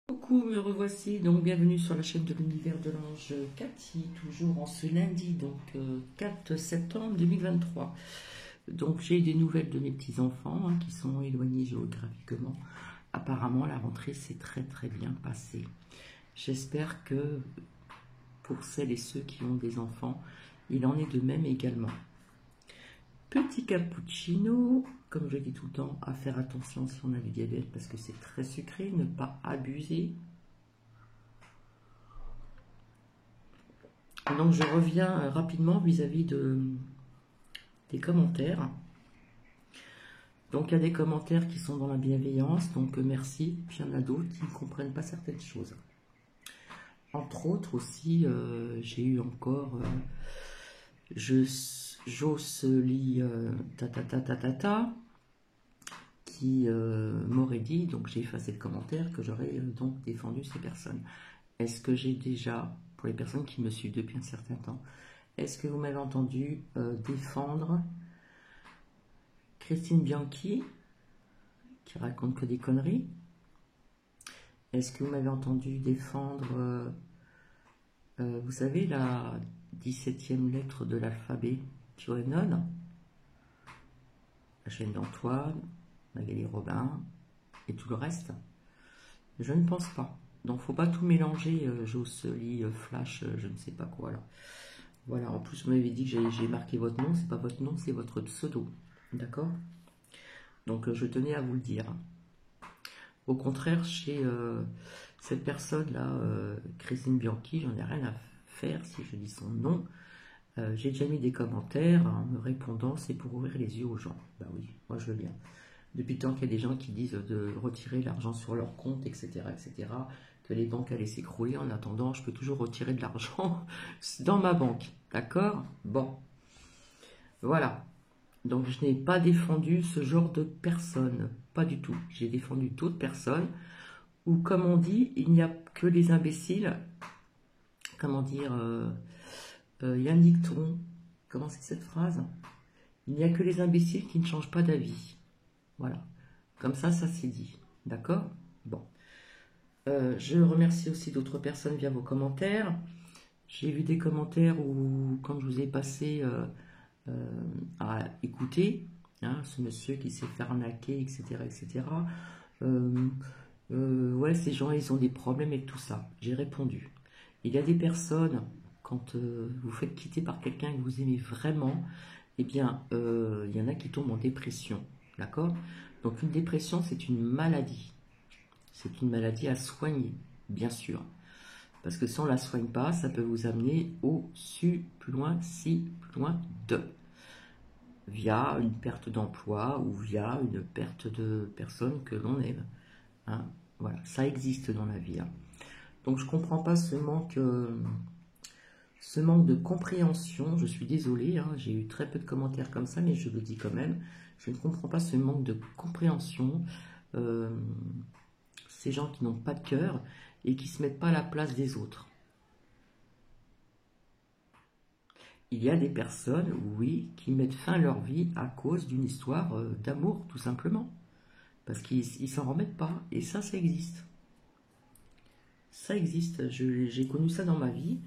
Coucou, me revoici, donc bienvenue sur la chaîne de l'univers de l'ange Cathy, toujours en ce lundi, donc 4 septembre 2023. Donc j'ai des nouvelles de mes petits-enfants qui sont éloignés géographiquement. Apparemment la rentrée s'est très très bien passée. J'espère que pour celles et ceux qui ont des enfants, il en est de même également. Petit cappuccino, comme je dis tout le temps, à faire attention si on a du diabète parce que c'est très sucré, ne pas abuser. Donc je reviens rapidement vis-à-vis des commentaires. Donc il y a des commentaires qui sont dans la bienveillance, donc merci. Puis il y en a d'autres qui ne comprennent pas certaines choses. Entre autres aussi, j'ai eu encore Jocely ta qui m'aurait dit, donc j'ai effacé le commentaire, que j'aurais donc défendu ces personnes. Est-ce que j'ai déjà, pour les personnes qui me suivent depuis un certain temps, est-ce que vous m'avez entendu défendre Christine Bianchi, qui raconte que des conneries? Est-ce que vous m'avez entendu défendre, vous savez, la 17e lettre de l'alphabet, QAnon, la chaîne d'Antoine, Magali Robin et tout le reste? Je ne pense pas. Donc faut pas tout mélanger, Jocely, Flash, je ne sais pas quoi là. Voilà, en plus vous m'avez dit que j'ai marqué votre nom, c'est pas votre nom, c'est votre pseudo. D'accord? Donc je tenais à vous le dire. Au contraire, chez cette personne-là, Christine Bianchi, j'en ai rien à faire si je dis son nom. J'ai déjà mis des commentaires en me répondant, c'est pour ouvrir les yeux aux gens. Ben oui, moi je veux bien. Depuis le temps qu'il y a des gens qui disent de retirer l'argent sur leur compte, etc., que les banques allaient s'écrouler, en attendant, je peux toujours retirer de l'argent dans ma banque. D'accord? Bon. Voilà. Donc je n'ai pas défendu ce genre de personnes. Pas du tout. J'ai défendu d'autres personnes où, comme on dit, il n'y a que les imbéciles. Comment dire Yannick Tron. Comment c'est cette phrase? Il n'y a que les imbéciles qui ne changent pas d'avis. Voilà. Comme ça c'est dit. D'accord? Bon. Je remercie aussi d'autres personnes via vos commentaires. J'ai vu des commentaires où, quand je vous ai passé à écouter, ce monsieur qui s'est fait arnaquer, etc. Ouais, ces gens, ils ont des problèmes avec tout ça. J'ai répondu. Il y a des personnes, quand vous faites quitter par quelqu'un que vous aimez vraiment, eh bien, il y en a qui tombent en dépression. D'accord? Donc une dépression, c'est une maladie. C'est une maladie à soigner, bien sûr. Parce que si on ne la soigne pas, ça peut vous amener au plus loin, plus loin de. Via une perte d'emploi ou via une perte de personnes que l'on aime. Voilà, ça existe dans la vie. Donc je ne comprends pas ce manque de compréhension. Je suis désolée, j'ai eu très peu de commentaires comme ça, mais je le dis quand même. Je ne comprends pas ce manque de compréhension. Ces gens qui n'ont pas de cœur et qui ne se mettent pas à la place des autres. Il y a des personnes, oui, qui mettent fin à leur vie à cause d'une histoire d'amour, tout simplement. Parce qu'ils ne s'en remettent pas. Et ça existe. Ça existe. J'ai connu ça dans ma vie.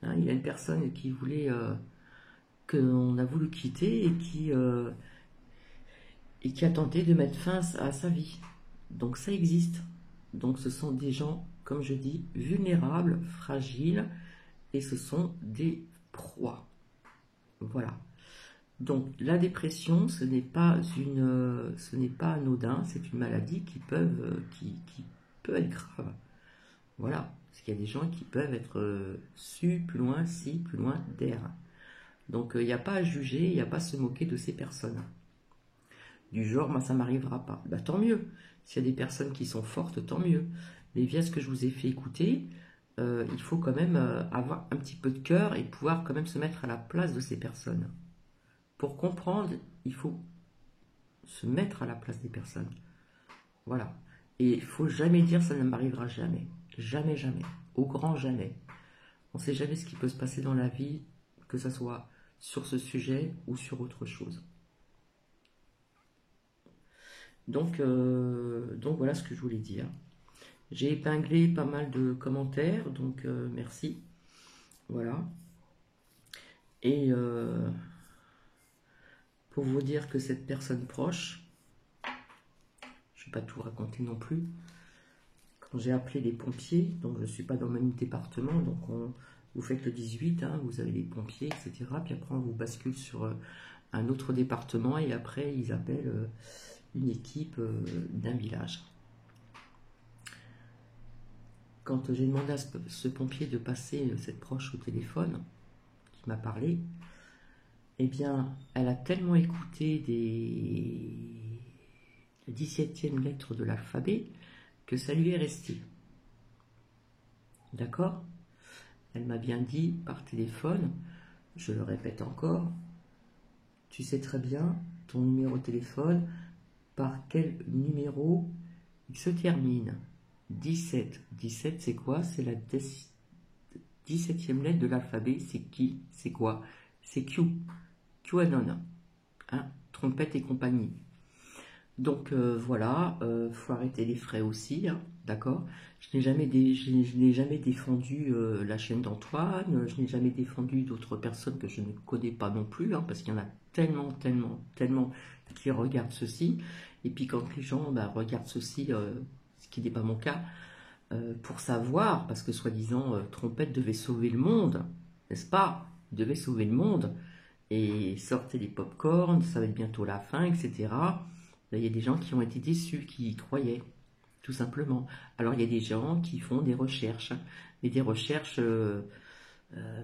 Il y a une personne qui voulait, qu'on a voulu quitter et qui a tenté de mettre fin à sa vie. Donc ça existe. Donc ce sont des gens, comme je dis, vulnérables, fragiles, et ce sont des proies. Voilà. Donc la dépression, ce n'est pas anodin, c'est une maladie qui peut être grave. Voilà. Parce qu'il y a des gens qui peuvent être plus loin d'air. Donc il n'y a pas à juger, il n'y a pas à se moquer de ces personnes. Du genre, moi ça m'arrivera pas. Bah, tant mieux. S'il y a des personnes qui sont fortes, tant mieux. Mais via ce que je vous ai fait écouter, il faut quand même avoir un petit peu de cœur et pouvoir quand même se mettre à la place de ces personnes. Pour comprendre, il faut se mettre à la place des personnes. Voilà. Et il faut jamais dire ça ne m'arrivera jamais. Jamais, jamais. Au grand jamais. On ne sait jamais ce qui peut se passer dans la vie, que ce soit sur ce sujet ou sur autre chose. Donc voilà ce que je voulais dire. J'ai épinglé pas mal de commentaires, donc merci. Voilà. Et pour vous dire que cette personne proche, je ne vais pas tout raconter non plus, quand j'ai appelé les pompiers, donc je ne suis pas dans le même département, donc vous faites le 18, hein, vous avez les pompiers, etc. Puis après on vous bascule sur un autre département et après ils appellent une équipe d'un village. Quand j'ai demandé à ce pompier de passer cette proche au téléphone, qui m'a parlé, eh bien, elle a tellement écouté la 17e lettre de l'alphabet que ça lui est resté. D'accord? Elle m'a bien dit par téléphone, je le répète encore, tu sais très bien ton numéro de téléphone, par quel numéro il se termine. 17. 17, c'est quoi? C'est la 17e lettre de l'alphabet. C'est qui? C'est quoi? C'est Q. QAnon. Hein? Trompette et compagnie. Donc voilà, faut arrêter les frais aussi, hein, d'accord? Je n'ai jamais défendu la chaîne d'Antoine, je n'ai jamais défendu d'autres personnes que je ne connais pas non plus, hein, parce qu'il y en a tellement, tellement, tellement qui regardent ceci. Et puis quand les gens regardent ceci, ce qui n'est pas mon cas, pour savoir, parce que soi-disant Trompette devait sauver le monde, n'est-ce pas? Il devait sauver le monde, et sortez les pop-corn, ça va être bientôt la fin, etc. Là, il y a des gens qui ont été déçus, qui y croyaient, tout simplement. Alors, il y a des gens qui font des recherches, mais des recherches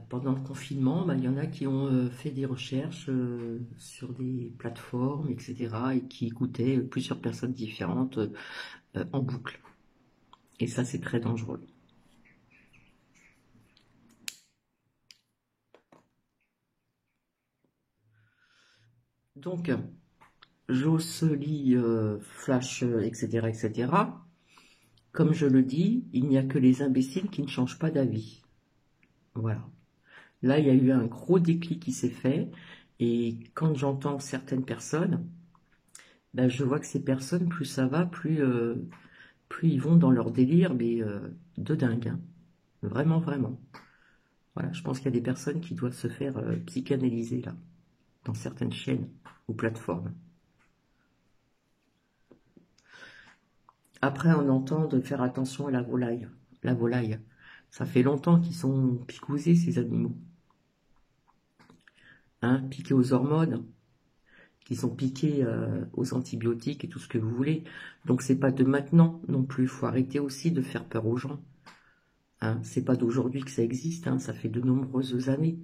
pendant le confinement, il y en a qui ont fait des recherches sur des plateformes, etc., et qui écoutaient plusieurs personnes différentes en boucle. Et ça, c'est très dangereux. Donc, Jocely, Flash, etc., etc., comme je le dis, il n'y a que les imbéciles qui ne changent pas d'avis. Voilà. Là, il y a eu un gros déclic qui s'est fait. Et quand j'entends certaines personnes, je vois que ces personnes, plus ça va, plus ils vont dans leur délire, mais de dingue. Hein. Vraiment, vraiment. Voilà, je pense qu'il y a des personnes qui doivent se faire psychanalyser, là, dans certaines chaînes ou plateformes. Après, on entend de faire attention à la volaille. La volaille, ça fait longtemps qu'ils sont picousés, ces animaux. Hein, piqués aux hormones, qui sont piqués aux antibiotiques et tout ce que vous voulez. Donc c'est pas de maintenant non plus. Il faut arrêter aussi de faire peur aux gens. Hein, c'est pas d'aujourd'hui que ça existe, hein, ça fait de nombreuses années.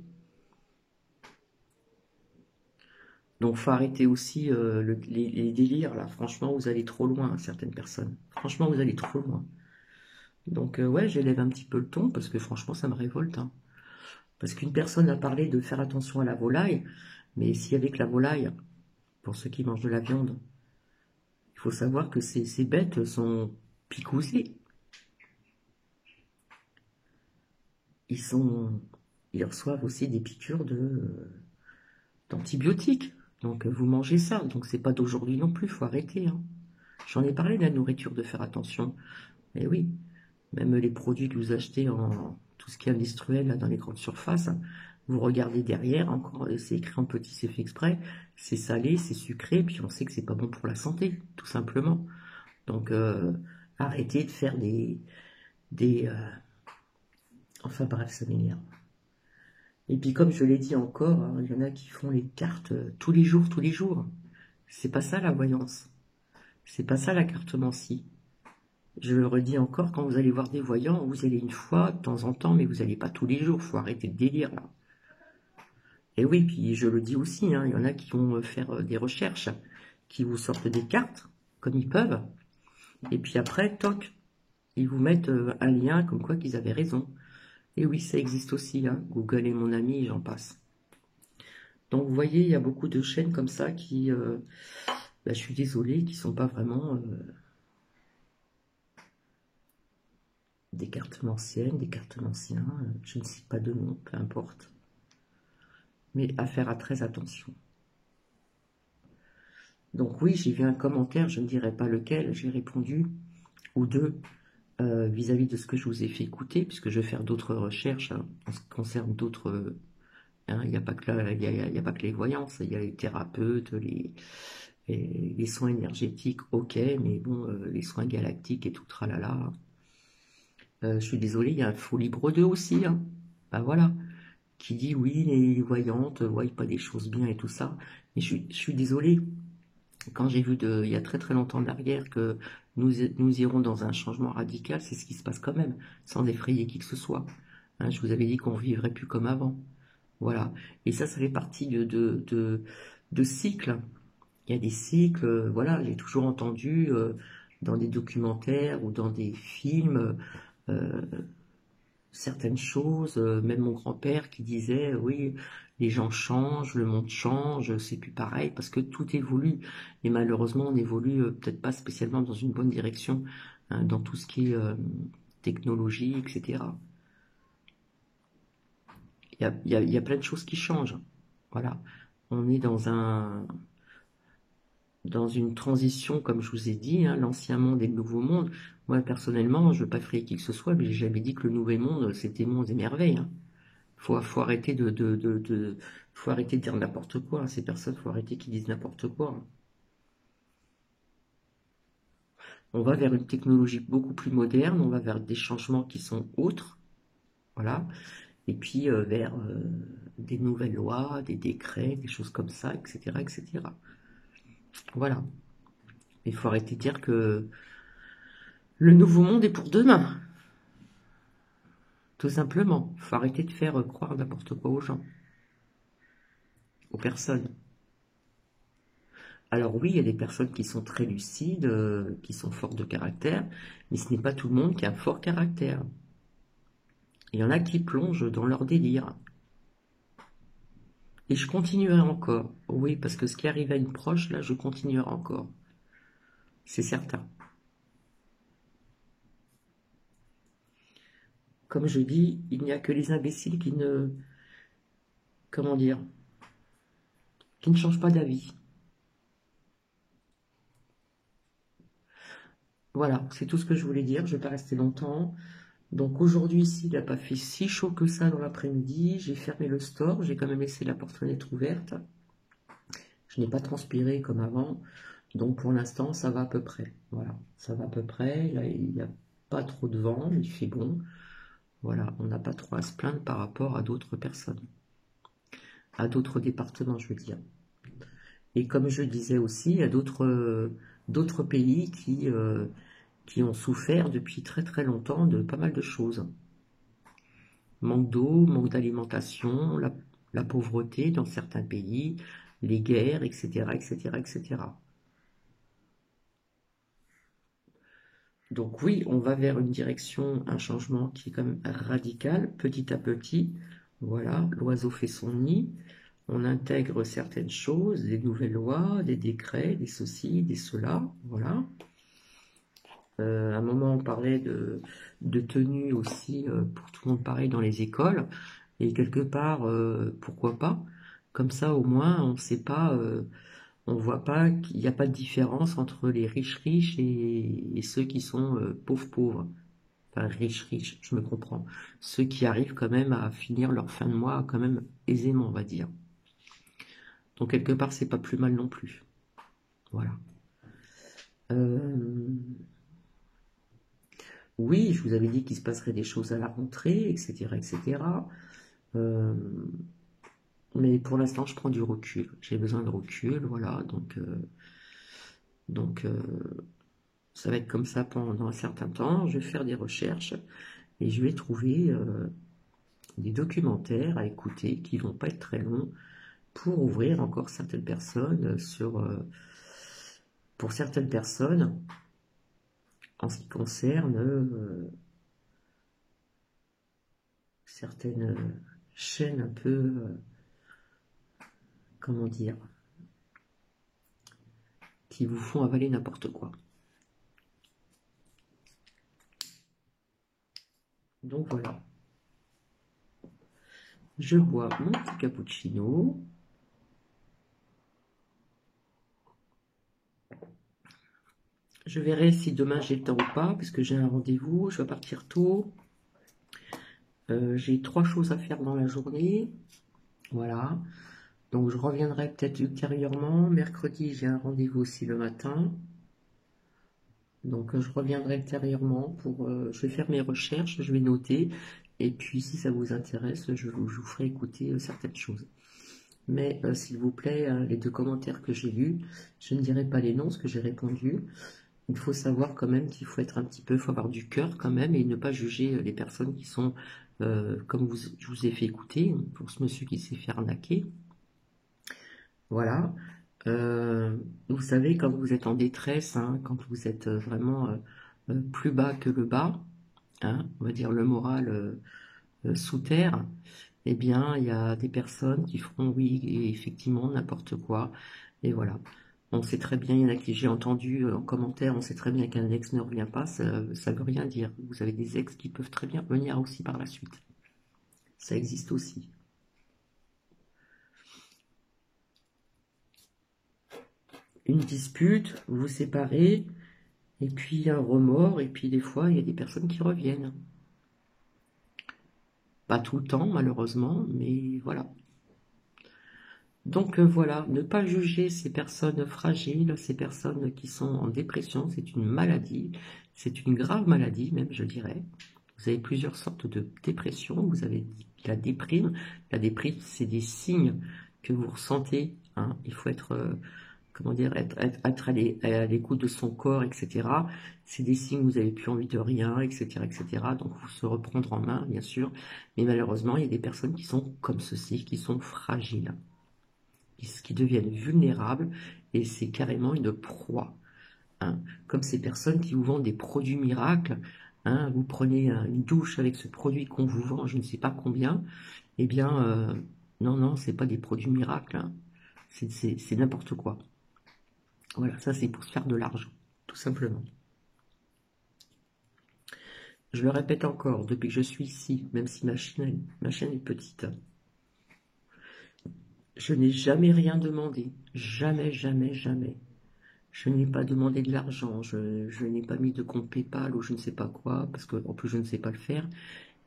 Donc faut arrêter aussi les délires là. Franchement, vous allez trop loin, certaines personnes. Franchement, vous allez trop loin. Donc ouais, j'élève un petit peu le ton parce que franchement, ça me révolte. Hein. Parce qu'une personne a parlé de faire attention à la volaille, mais si avec la volaille, pour ceux qui mangent de la viande, il faut savoir que ces bêtes sont picousées. Ils reçoivent aussi des piqûres d'antibiotiques. Donc vous mangez ça. Donc c'est pas d'aujourd'hui non plus, il faut arrêter. Hein. J'en ai parlé de la nourriture, de faire attention. Mais oui, même les produits que vous achetez en tout ce qui est industriel là, dans les grandes surfaces, vous regardez derrière, encore c'est écrit en petit, c'est fait exprès, c'est salé, c'est sucré, puis on sait que c'est pas bon pour la santé, tout simplement. Donc arrêtez de faire enfin bref, ça m'énerve. Et puis comme je l'ai dit encore, hein, il y en a qui font les cartes tous les jours, tous les jours. C'est pas ça la voyance. C'est pas ça la cartomancie. Je le redis encore, quand vous allez voir des voyants, vous allez une fois, de temps en temps, mais vous n'allez pas tous les jours. Faut arrêter le délire là. Et oui, puis je le dis aussi, hein, il y en a qui vont faire des recherches, qui vous sortent des cartes, comme ils peuvent. Et puis après, toc, ils vous mettent un lien comme quoi qu'ils avaient raison. Et oui, ça existe aussi, hein. Google est mon ami, j'en passe. Donc vous voyez, il y a beaucoup de chaînes comme ça qui, je suis désolée, qui sont pas vraiment des cartes anciennes, des cartes anciens, je ne cite pas de nom, peu importe. Mais à faire très attention. Donc oui, j'ai vu un commentaire, je ne dirai pas lequel, j'ai répondu, ou deux, vis-à-vis de ce que je vous ai fait écouter, puisque je vais faire d'autres recherches hein, en ce qui concerne d'autres... hein, il n'y a pas que il y a pas que les voyances, il y a les thérapeutes, les soins énergétiques, ok, mais bon, les soins galactiques et tout tralala. Je suis désolé, il y a un faux libre 2 aussi, hein. Ben voilà, qui dit oui, les voyantes voient pas des choses bien et tout ça. Mais je suis désolé, quand j'ai vu il y a très très longtemps derrière que nous irons dans un changement radical, c'est ce qui se passe quand même, sans effrayer qui que ce soit. Hein, je vous avais dit qu'on vivrait plus comme avant. Voilà. Et ça fait partie de cycles. Il y a des cycles, voilà, j'ai toujours entendu dans des documentaires ou dans des films euh, certaines choses, même mon grand-père qui disait, oui, les gens changent, le monde change, c'est plus pareil, parce que tout évolue. Et malheureusement, on évolue peut-être pas spécialement dans une bonne direction, hein, dans tout ce qui est technologie, etc. Il y a plein de choses qui changent. Voilà. On est dans une transition, comme je vous ai dit, hein, l'ancien monde et le nouveau monde. Moi, personnellement, je ne veux pas effrayer qui que ce soit, mais j'ai jamais dit que le nouvel monde, c'était mondes et merveilles. Hein. Faut arrêter faut arrêter de dire n'importe quoi. Hein. Ces personnes, faut arrêter qu'ils disent n'importe quoi. Hein. On va vers une technologie beaucoup plus moderne, on va vers des changements qui sont autres, voilà. Et puis vers des nouvelles lois, des décrets, des choses comme ça, etc., etc. Voilà. Il faut arrêter de dire que le nouveau monde est pour demain. Tout simplement. Il faut arrêter de faire croire n'importe quoi aux gens, aux personnes. Alors oui, il y a des personnes qui sont très lucides, qui sont fortes de caractère, mais ce n'est pas tout le monde qui a un fort caractère. Il y en a qui plongent dans leur délire. Et je continuerai encore. Oui, parce que ce qui arrive à une proche, là, je continuerai encore. C'est certain. Comme je dis, il n'y a que les imbéciles qui ne... Comment dire? Qui ne changent pas d'avis. Voilà, c'est tout ce que je voulais dire. Je ne vais pas rester longtemps. Donc aujourd'hui, s'il n'a pas fait si chaud que ça dans l'après-midi, j'ai fermé le store. J'ai quand même laissé la porte-fenêtre ouverte. Je n'ai pas transpiré comme avant. Donc pour l'instant, ça va à peu près. Voilà, ça va à peu près. Là, il n'y a pas trop de vent, il fait bon. Voilà, on n'a pas trop à se plaindre par rapport à d'autres personnes. À d'autres départements, je veux dire. Et comme je disais aussi, il y a d'autres pays qui ont souffert depuis très très longtemps de pas mal de choses. Manque d'eau, manque d'alimentation, la pauvreté dans certains pays, les guerres, etc., etc., etc. Donc oui, on va vers une direction, un changement qui est quand même radical, petit à petit. Voilà, l'oiseau fait son nid, on intègre certaines choses, des nouvelles lois, des décrets, des ceci, des cela, voilà. À un moment, on parlait de tenue aussi pour tout le monde pareil dans les écoles. Et quelque part, pourquoi pas? Comme ça, au moins, on sait pas, on voit pas qu'il n'y a pas de différence entre les riches et ceux qui sont pauvres. Enfin, riches, je me comprends. Ceux qui arrivent quand même à finir leur fin de mois quand même aisément, on va dire. Donc quelque part, c'est pas plus mal non plus. Voilà. Euh, Oui, je vous avais dit qu'il se passerait des choses à la rentrée, etc., etc. Euh, mais pour l'instant, je prends du recul. J'ai besoin de recul, voilà. Donc, ça va être comme ça pendant un certain temps. Je vais faire des recherches et je vais trouver des documentaires à écouter qui vont pas être très longs pour ouvrir encore certaines personnes pour certaines personnes en ce qui concerne certaines chaînes un peu, comment dire, qui vous font avaler n'importe quoi. Donc voilà, je bois mon petit cappuccino. Je verrai si demain j'ai le temps ou pas, parce que j'ai un rendez-vous, je vais partir tôt. J'ai 3 choses à faire dans la journée. Voilà. Donc je reviendrai peut-être ultérieurement. Mercredi, j'ai un rendez-vous aussi le matin. Donc je reviendrai ultérieurement pour... je vais faire mes recherches, je vais noter. Et puis si ça vous intéresse, je vous ferai écouter certaines choses. Mais s'il vous plaît, les 2 commentaires que j'ai lus, je ne dirai pas les noms, ce que j'ai répondu. Il faut savoir quand même qu'il faut être un petit peu, il faut avoir du cœur quand même et ne pas juger les personnes qui sont, comme je vous ai fait écouter, pour ce monsieur qui s'est fait arnaquer. Voilà. Vous savez, quand vous êtes en détresse, hein, quand vous êtes vraiment plus bas que le bas, hein, on va dire le moral sous terre, eh bien, il y a des personnes qui feront, oui, effectivement, n'importe quoi. Et voilà. On sait très bien, il y en a qui j'ai entendu en commentaire, on sait très bien qu'un ex ne revient pas, ça ne veut rien dire. Vous avez des ex qui peuvent très bien revenir aussi par la suite. Ça existe aussi. Une dispute, vous vous séparez, et puis un remords, et puis des fois, il y a des personnes qui reviennent. Pas tout le temps, malheureusement, mais voilà. Donc voilà, ne pas juger ces personnes fragiles, ces personnes qui sont en dépression, c'est une maladie, c'est une grave maladie même, je dirais. Vous avez plusieurs sortes de dépression, vous avez la déprime. La déprime, c'est des signes que vous ressentez, hein. Il faut être, comment dire, être à l'écoute de son corps, etc. C'est des signes que vous n'avez plus envie de rien, etc., etc. Donc, il faut se reprendre en main, bien sûr. Mais malheureusement, il y a des personnes qui sont comme ceci, qui sont fragiles, qui deviennent vulnérables, et c'est carrément une proie, hein. Comme ces personnes qui vous vendent des produits miracles, hein, vous prenez une douche avec ce produit qu'on vous vend, je ne sais pas combien, eh bien, non, non, c'est pas des produits miracles, hein. C'est n'importe quoi. Voilà, ça c'est pour se faire de l'argent, tout simplement. Je le répète encore, depuis que je suis ici, même si ma chaîne est petite, je n'ai jamais rien demandé. Jamais, jamais, jamais. Je n'ai pas demandé de l'argent, je n'ai pas mis de compte PayPal ou je ne sais pas quoi, parce que en plus je ne sais pas le faire,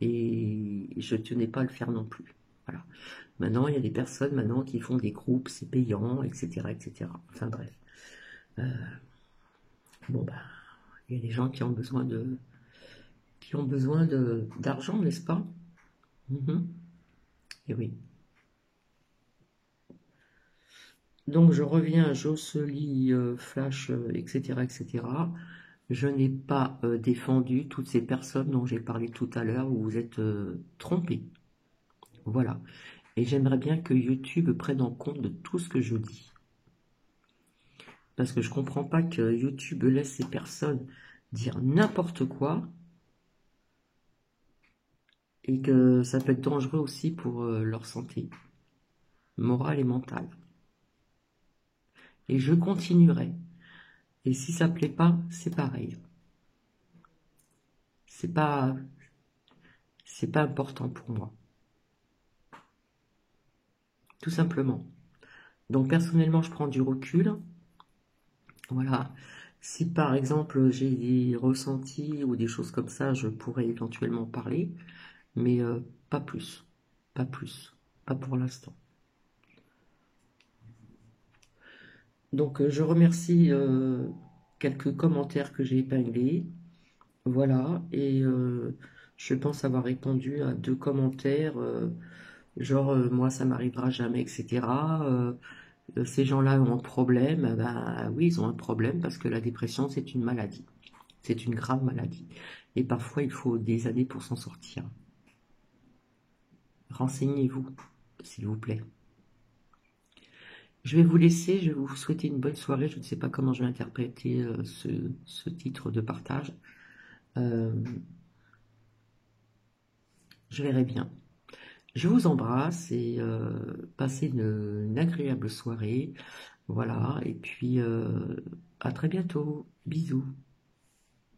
et je ne tenais pas à le faire non plus. Voilà. Maintenant, il y a des personnes maintenant qui font des groupes, c'est payant, etc., etc. Enfin bref. Bon bah, il y a des gens qui ont besoin d'argent, n'est-ce pas? Et oui. Donc je reviens à Jocely, Flash, etc., etc. Je n'ai pas défendu toutes ces personnes dont j'ai parlé tout à l'heure où vous êtes trompés. Voilà. Et j'aimerais bien que YouTube prenne en compte de tout ce que je dis. Parce que je ne comprends pas que YouTube laisse ces personnes dire n'importe quoi et que ça peut être dangereux aussi pour leur santé morale et mentale. Et je continuerai. Et si ça ne plaît pas, c'est pareil. C'est pas important pour moi. Tout simplement. Donc personnellement, je prends du recul. Voilà. Si par exemple j'ai des ressentis ou des choses comme ça, je pourrais éventuellement parler, mais pas plus. Pas plus. Pas pour l'instant. Donc je remercie quelques commentaires que j'ai épinglés. Voilà. Et je pense avoir répondu à 2 commentaires. Genre, moi, ça m'arrivera jamais, etc. Ces gens-là ont un problème. Ben oui, ils ont un problème parce que la dépression, c'est une maladie. C'est une grave maladie. Et parfois, il faut des années pour s'en sortir. Renseignez-vous, s'il vous plaît. Je vais vous laisser, je vais vous souhaiter une bonne soirée. Je ne sais pas comment je vais interpréter ce titre de partage. Je verrai bien. Je vous embrasse et passez une agréable soirée. Voilà, et puis à très bientôt. Bisous.